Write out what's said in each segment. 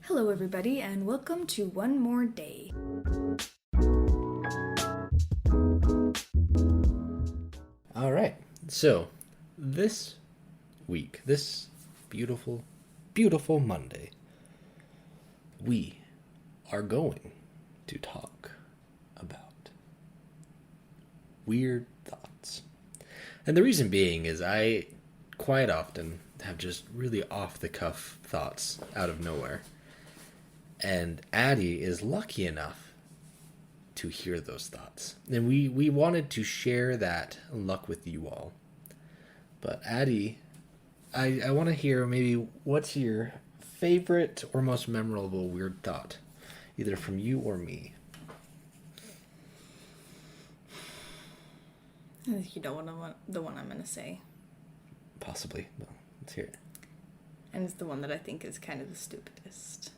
Hello, everybody, and welcome to One More Day. All right, so this week, this beautiful, beautiful Monday, we are going to talk about weird thoughts. And the reason being is I quite often have just really off-the-cuff thoughts out of nowhere. And Addi is lucky enough to hear those thoughts. And we wanted to share that luck with you all. But Addi, I want to hear maybe what's your favorite or most memorable weird thought, either from you or me. I think you know the one I'm going to say. Possibly. Well, let's hear it. And it's the one that I think is kind of the stupidest.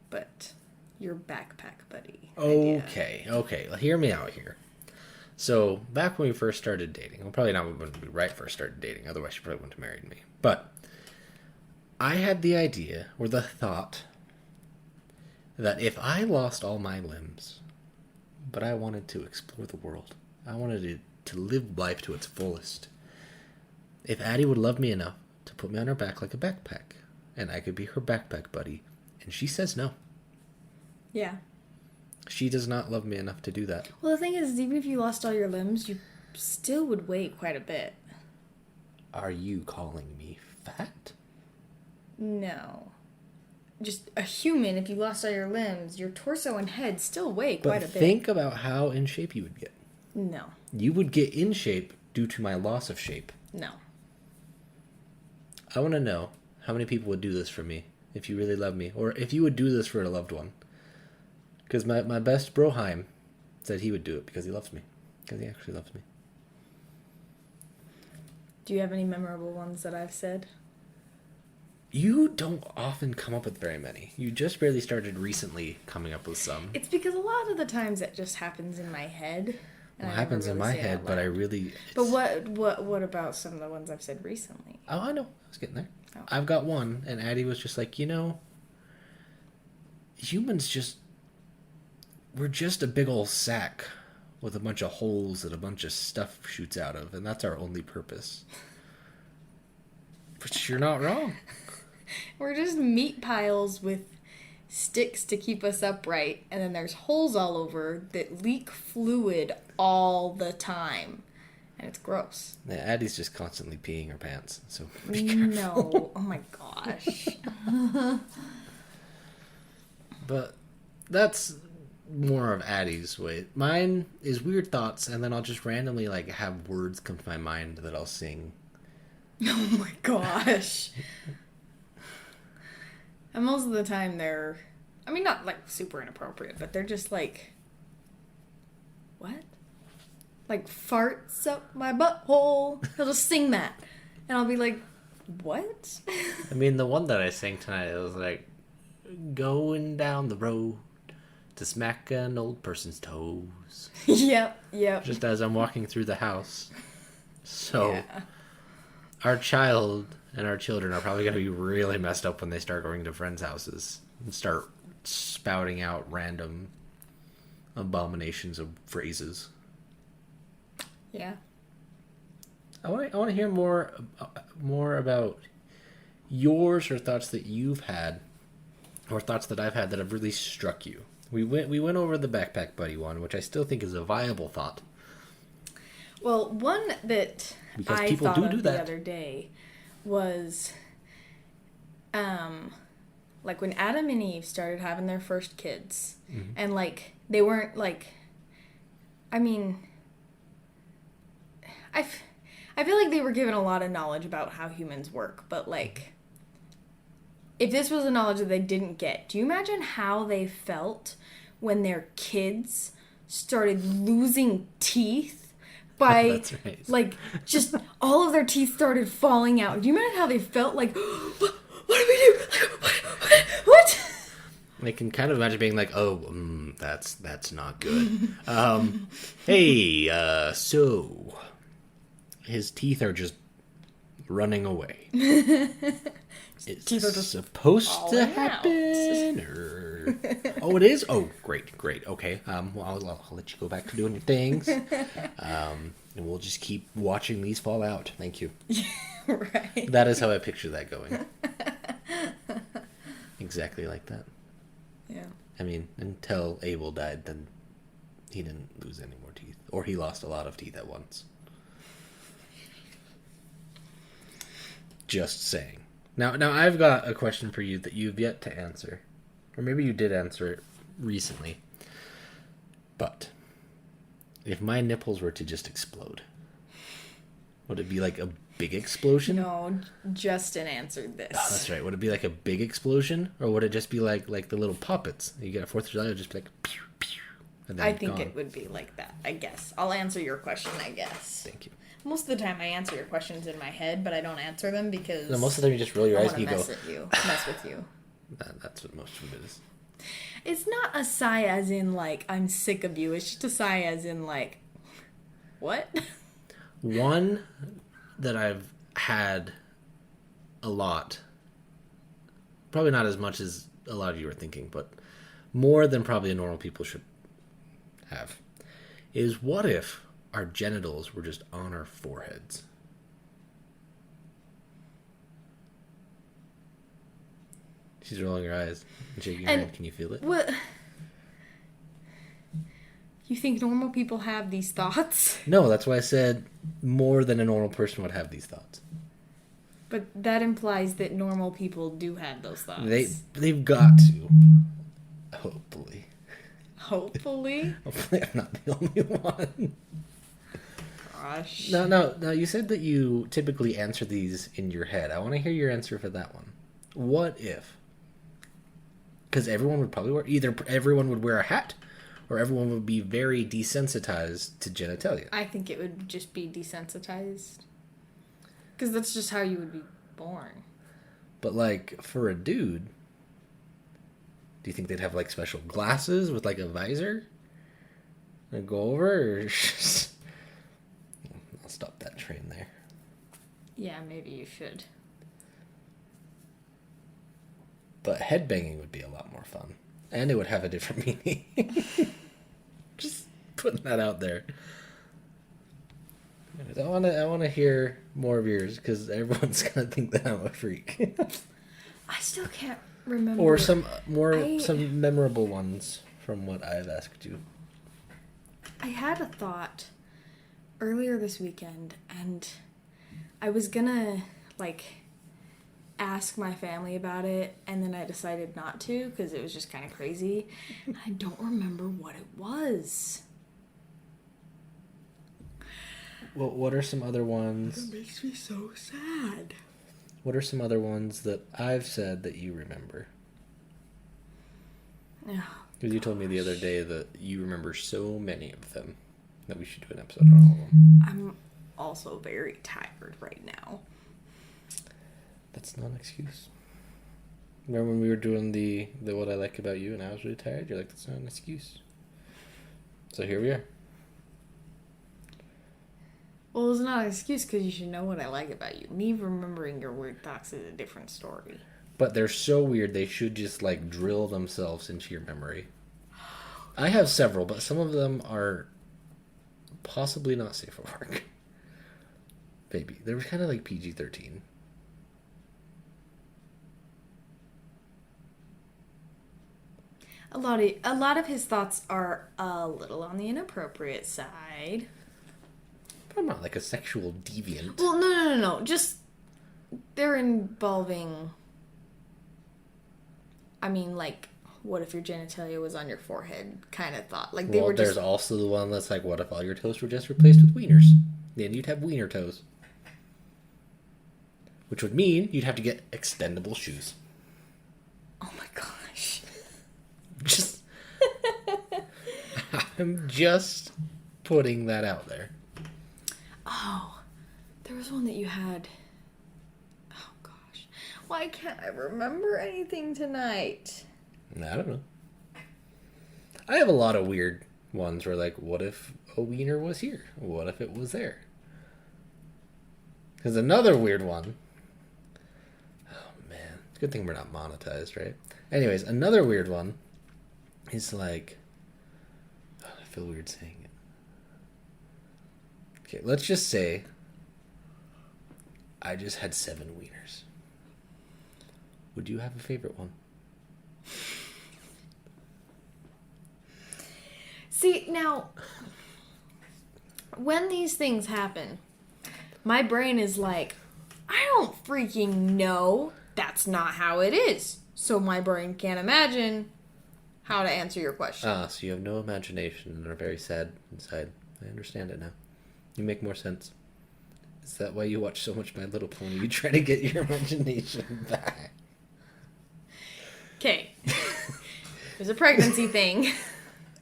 But your backpack buddy idea. Okay. Well, hear me out here. So, back when we first started dating, well, probably not when we first started dating, otherwise she probably wouldn't have married me. But I had the idea, or the thought, that if I lost all my limbs, but I wanted to explore the world, I wanted to live life to its fullest, if Addi would love me enough to put me on her back like a backpack, and I could be her backpack buddy, and she says no. Yeah. She does not love me enough to do that. Well, the thing is, even if you lost all your limbs, you still would weigh quite a bit. Are you calling me fat? No. Just a human, if you lost all your limbs, your torso and head still weigh quite a bit. But think about how in shape you would get. No. You would get in shape due to my loss of shape. No. I want to know how many people would do this for me if you really love me, or if you would do this for a loved one. Because my best Broheim said he would do it because he loves me. Because he actually loves me. Do you have any memorable ones that I've said? You don't often come up with very many. You just barely started recently coming up with some. It's because a lot of the times it just happens in my head. It happens in my head, but I really... But what about some of the ones I've said recently? Oh, I know. I was getting there. Oh. I've got one, and Addi was just like, humans just... We're just a big old sack with a bunch of holes that a bunch of stuff shoots out of, and that's our only purpose. But you're not wrong. We're just meat piles with sticks to keep us upright, and then there's holes all over that leak fluid all the time. And it's gross. Yeah, Addi's just constantly peeing her pants, so be careful. No. Oh my gosh. But that's more of Addi's way. Mine is weird thoughts, and then I'll just randomly have words come to my mind that I'll sing. Oh my gosh. And most of the time they're, not super inappropriate, but they're just what? Like farts up my butthole. He'll just sing that. And I'll be like, what? The one that I sang tonight, it was going down the road to smack an old person's toes. Yep. Just as I'm walking through the house. So, yeah. Our child and our children are probably going to be really messed up when they start going to friends' houses and start spouting out random abominations of phrases. Yeah. I want to hear more about yours, or thoughts that you've had, or thoughts that I've had that have really struck you. We went over the backpack buddy one, which I still think is a viable thought. Well, one that because I people thought do of that the other day was, when Adam and Eve started having their first kids, mm-hmm. and they weren't I feel like they were given a lot of knowledge about how humans work, but if this was a knowledge that they didn't get, do you imagine how they felt when their kids started losing teeth? That's right. Just all of their teeth started falling out. Do you imagine how they felt? What do we do? What? I can kind of imagine being that's not good. Hey, so his teeth are just running away. It's teeth are just supposed to falling happen, or here. Oh, it is? Oh, great, great. Okay. Well, I'll let you go back to doing your things. And we'll just keep watching these fall out. Thank you. Right. That is how I picture that going. Exactly like that. Yeah. I mean, until Abel died, then he didn't lose any more teeth. Or he lost a lot of teeth at once. Just saying. Now I've got a question for you that you've yet to answer. Or maybe you did answer it recently. But if my nipples were to just explode, would it be like a big explosion? No, Justin answered this. Oh, that's right. Would it be like a big explosion? Or would it just be like the little puppets? You get a 4th of July, it would just be like pew, pew, and then I think gone. it would be like that, I guess. I'll answer your question, I guess. Thank you. Most of the time I answer your questions in my head, but I don't answer them because No, most of the time you just roll your I eyes want and to you mess with you. That's what most of it is. It's not a sigh as in like I'm sick of you. It's just a sigh as in like what? One that I've had a lot, probably not as much as a lot of you are thinking, but more than probably normal people should have, is what if our genitals were just on our foreheads? She's rolling her eyes and shaking her head. Can you feel it? What? You think normal people have these thoughts? No, that's why I said more than a normal person would have these thoughts. But that implies that normal people do have those thoughts. They've got to. Hopefully. Hopefully? Hopefully I'm not the only one. Gosh. Now, you said that you typically answer these in your head. I want to hear your answer for that one. What if? Because everyone would probably either everyone would wear a hat, or everyone would be very desensitized to genitalia. I think it would just be desensitized. Because that's just how you would be born. But, like, for a dude, do you think they'd have, like, special glasses with, like, a visor? And go over, or just... I'll stop that train there. Yeah, maybe you should. But headbanging would be a lot more fun. And it would have a different meaning. Just putting that out there. I want to hear more of yours, because everyone's going to think that I'm a freak. I still can't remember. Or some memorable ones from what I've asked you. I had a thought earlier this weekend, and I was gonna, like, ask my family about it, and then I decided not to, because it was just kind of crazy. I don't remember what it was. Well, what are some other ones? It makes me so sad. What are some other ones that I've said that you remember? Oh, Because you told me the other day that you remember so many of them that we should do an episode on all of them. I'm also very tired right now. That's not an excuse. Remember when we were doing the what I like about you and I was really tired? You're like, that's not an excuse. So here we are. Well, it's not an excuse because you should know what I like about you. Me remembering your weird thoughts is a different story. But they're so weird, they should just, like, drill themselves into your memory. I have several, but some of them are possibly not safe for work. Maybe. They were kind of like PG-13. A lot of his thoughts are a little on the inappropriate side. But I'm not like a sexual deviant. Well, no. Just, they're involving, I mean, like, what if your genitalia was on your forehead kind of thought. Like, they were just... there's also the one that's like, what if all your toes were just replaced with wieners? Then you'd have wiener toes. Which would mean you'd have to get extendable shoes. Oh my gosh. Just... I'm just putting that out there. Oh, there was one that you had. Oh gosh. Why can't I remember anything tonight? I don't know. I have a lot of weird ones where, like, what if a wiener was here? What if it was there? Because another weird one... Oh, man. It's a good thing we're not monetized, right? Anyways, another weird one is like... Oh, I feel weird saying it. Okay, let's just say I just had 7 wieners. Would you have a favorite one? See, now, when these things happen, my brain is like, I don't freaking know. That's not how it is. So my brain can't imagine how to answer your question. So you have no imagination and are very sad inside. I understand it now. You make more sense. Is that why you watch so much My Little Pony? You try to get your imagination back. Okay. There's a pregnancy thing.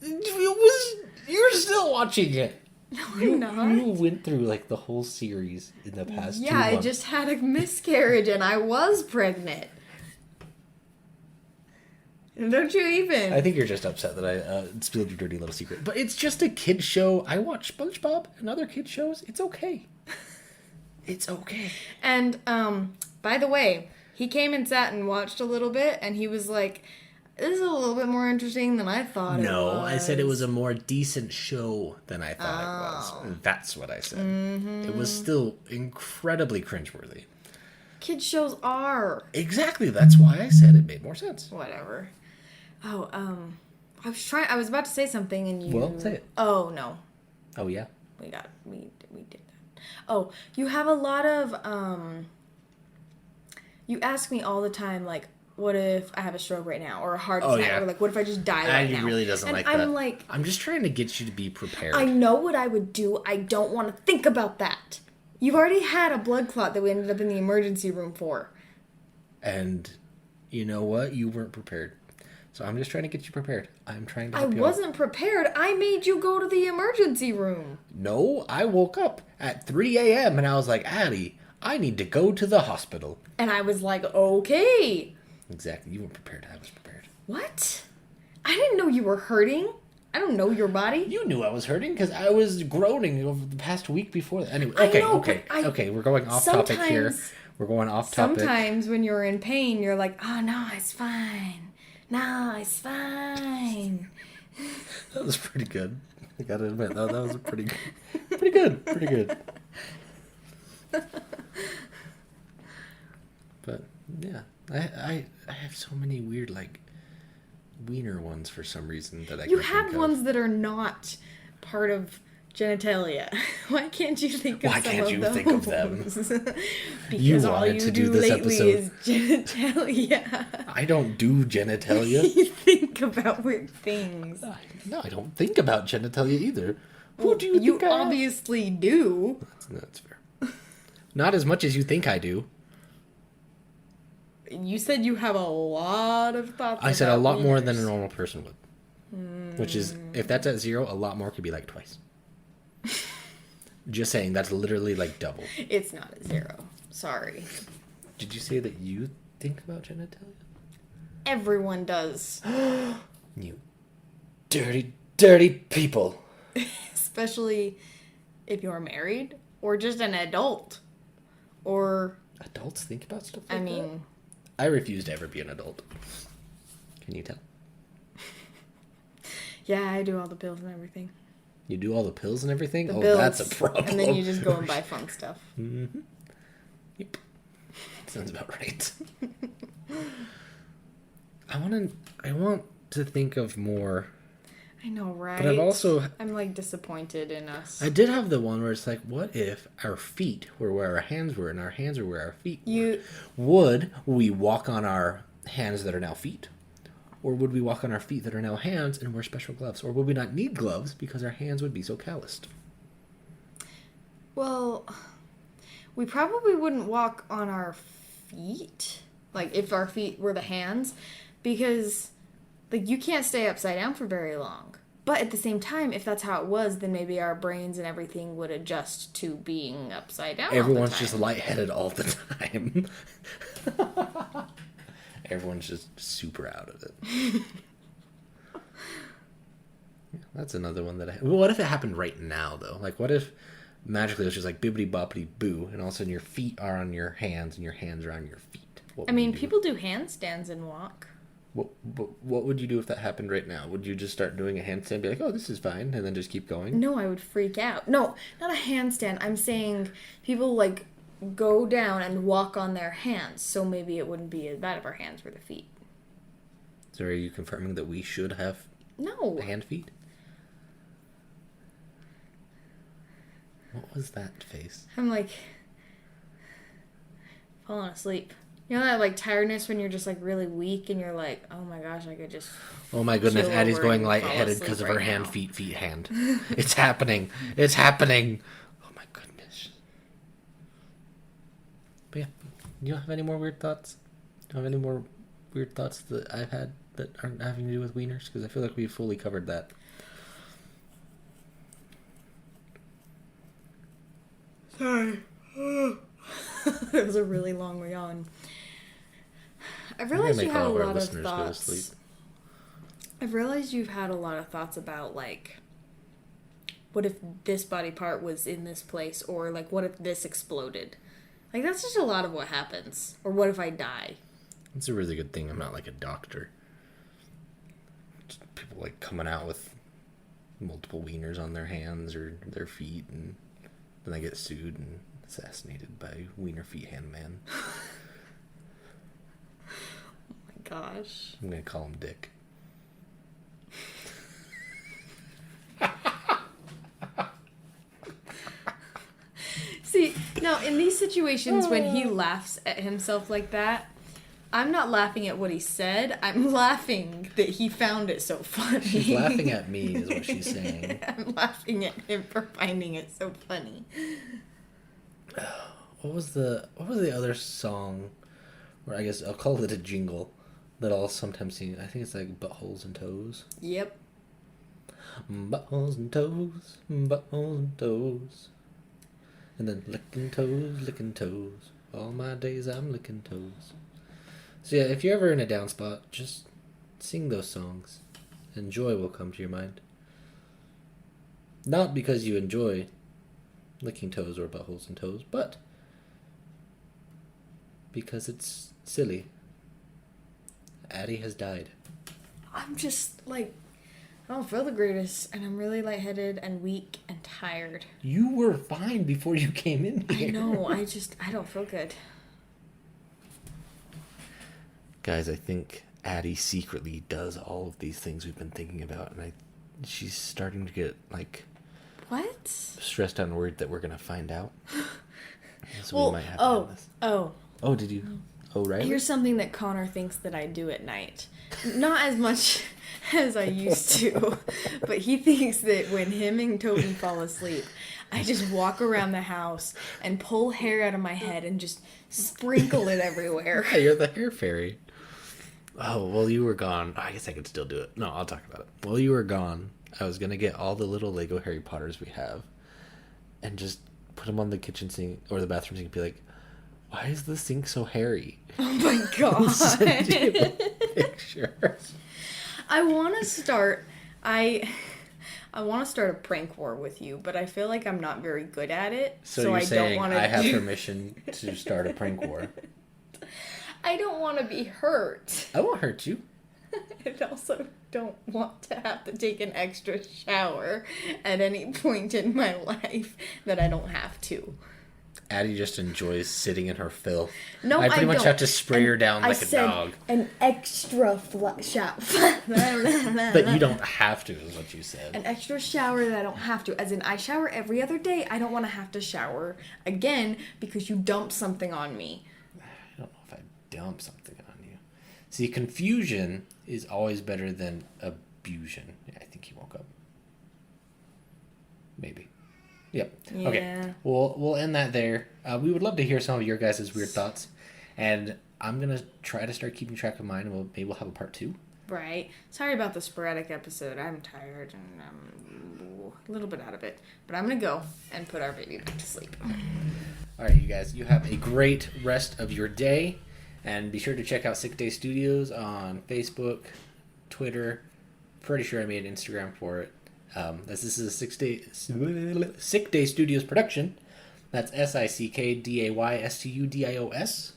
You're still watching it. No, I'm not. You went through like the whole series in the past 2 months. Yeah, I just had a miscarriage and I was pregnant. Don't you even? I think you're just upset that I spilled your dirty little secret. But it's just a kid show. I watch SpongeBob and other kid shows. It's okay. It's okay. And, by the way, he came and sat and watched a little bit, and he was like, this is a little bit more interesting than I thought it was. No, I said it was a more decent show than I thought it was. That's what I said. Mm-hmm. It was still incredibly cringeworthy. Kids shows are. Exactly. That's why I said it made more sense. Whatever. Oh, I was about to say something and you... Well, say it. Oh, no. Oh, yeah? We did that. Oh, you have a lot of, you ask me all the time, like, what if I have a stroke right now? Or a heart attack? Yeah. Or, like, what if I just die right now? He really doesn't and like I'm that. like... I'm just trying to get you to be prepared. I know what I would do. I don't want to think about that. You've already had a blood clot that we ended up in the emergency room for. And you know what? You weren't prepared. So I'm just trying to get you prepared. I'm trying to help you I wasn't prepared. I made you go to the emergency room. No, I woke up at 3 a.m. and I was like, Addi, I need to go to the hospital. And I was like, okay. Exactly. You weren't prepared. I was prepared. What? I didn't know you were hurting. I don't know your body. You knew I was hurting because I was groaning over the past week before that. Anyway, okay. We're going off topic here. We're going off topic. Sometimes when you're in pain, you're like, oh, no, it's fine. No, it's fine. That was pretty good. I gotta admit, that was pretty good. But yeah, I have so many weird like wiener ones for some reason that I You can have think ones of. that are not part of genitalia. Why can't you think of Why some can't you of think of them? Because You all wanted you to do do this lately episode. is genitalia. I don't do genitalia. You think about weird things. No, I don't think about genitalia either. Who do you You think I am? obviously do. That's fair. Not as much as you think I do. You said you have a lot of thoughts. I said a about lot more than a wieners. normal person would. Which is, if that's at 0, a lot more could be like twice. Just saying, that's literally like double. It's not at 0. Sorry. Did you say that you think about genitalia? Everyone does. You dirty, dirty people. Especially if you're married or just an adult. Or, Adults think about stuff like I that? mean... I refuse to ever be an adult. Can you tell? Yeah, I do all the pills and everything. You do all the pills and everything? The Oh, bills, that's a problem. And then you just go and buy fun stuff. Mm-hmm. Yep. Sounds about right. I want to think of more. I know, right? But I'm like disappointed in us. I did have the one where it's like, what if our feet were where our hands were and our hands were where our feet were? Would we walk on our hands that are now feet? Or would we walk on our feet that are now hands and wear special gloves? Or would we not need gloves because our hands would be so calloused? Well, we probably wouldn't walk on our feet. Like, if our feet were the hands. Because, like, you can't stay upside down for very long. But at the same time, if that's how it was, then maybe our brains and everything would adjust to being upside down. Everyone's just lightheaded all the time. Everyone's just super out of it. Yeah, that's another one that what if it happened right now, though? Like, what if magically it was just like bibbity boppity boo, and all of a sudden your feet are on your hands and your hands are on your feet? I mean, people do handstands and walk. What would you do if that happened right now? Would you just start doing a handstand and be like, oh, this is fine, and then just keep going? No, I would freak out. No, not a handstand. I'm saying people, like, go down and walk on their hands, so maybe it wouldn't be as bad if our hands were the feet. So are you confirming that we should have No. hand feet? What was that face? I'm, like, falling asleep. You know that, like, tiredness when you're just, like, really weak and you're like, oh my gosh, I could just... Oh my goodness, chill Addie's over going and lightheaded fall because of asleep her right hand, now. feet, hand. It's happening. It's happening. Oh my goodness. But yeah, you don't have any more weird thoughts? Do you have any more weird thoughts that I've had that aren't having to do with wieners? Because I feel like we've fully covered that. Sorry. It was a really long yawn. I've realized you had a lot of thoughts. I've realized you've had a lot of thoughts about, like, what if this body part was in this place? Or, like, what if this exploded? Like, that's just a lot of what happens. Or what if I die? It's a really good thing I'm not, like, a doctor. Just people, like, coming out with multiple wieners on their hands or their feet, and then they get sued and assassinated by Wiener Feet Hand Man. Oh my gosh. I'm going to call him Dick. See, now in these situations when he laughs at himself like that, I'm not laughing at what he said. I'm laughing that he found it so funny. She's laughing at me is what she's saying. I'm laughing at him for finding it so funny. What was the other song, or I guess I'll call it a jingle, that I'll sometimes sing? I think it's like Buttholes and Toes. Yep. Buttholes and toes, buttholes and toes. And then licking toes. All my days I'm licking toes. So yeah, if you're ever in a down spot, just sing those songs, and joy will come to your mind. Not because you enjoy licking toes or buttholes and toes, but because it's silly. Addi has died. I'm just, like, I don't feel the greatest, and I'm really lightheaded and weak and tired. You were fine before you came in here. I know, I don't feel good. Guys, I think Addi secretly does all of these things we've been thinking about, and she's starting to get, like... What? Stressed out and worried that we're going to find out. So Well, we might have to have this. Oh, did you? Oh, right? Here's something that Connor thinks that I do at night. Not as much as I used to, but he thinks that when him and Toby fall asleep, I just walk around the house and pull hair out of my head and just sprinkle it everywhere. Yeah, you're the hair fairy. Oh, while you were gone, I guess I could still do it. No, I'll talk about it. While you were gone, I was going to get all the little Lego Harry Potters we have and just put them on the kitchen sink or the bathroom sink and be like, why is the sink so hairy? Oh my god. Send you a picture. I want to start a prank war with you, but I feel like I'm not very good at it. So I you're don't saying want I to have permission to start a prank war? I don't want to be hurt. I won't hurt you. I also don't want to have to take an extra shower at any point in my life that I don't have to. Addie just enjoys sitting in her filth. No, I pretty much don't. have to spray her down like a dog. An extra shower. But you don't have to, is what you said. An extra shower that I don't have to. As in, I shower every other day. I don't want to have to shower again because you dumped something on me. I don't know if I dump something on you. See, confusion is always better than abusion. Yeah, I think he woke up. Maybe. Yep. Yeah. Okay. We'll end that there. We would love to hear some of your guys' weird thoughts. And I'm going to try to start keeping track of mine. And maybe we'll have a part 2. Right. Sorry about the sporadic episode. I'm tired and I'm a little bit out of it. But I'm going to go and put our baby back to sleep. All right, you guys. You have a great rest of your day. And be sure to check out Sick Day Studios on Facebook, Twitter. Pretty sure I made an Instagram for it. This is a Sick Day Studios production. That's SickDayStudios.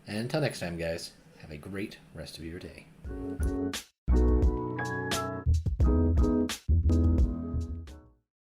And until next time, guys, have a great rest of your day.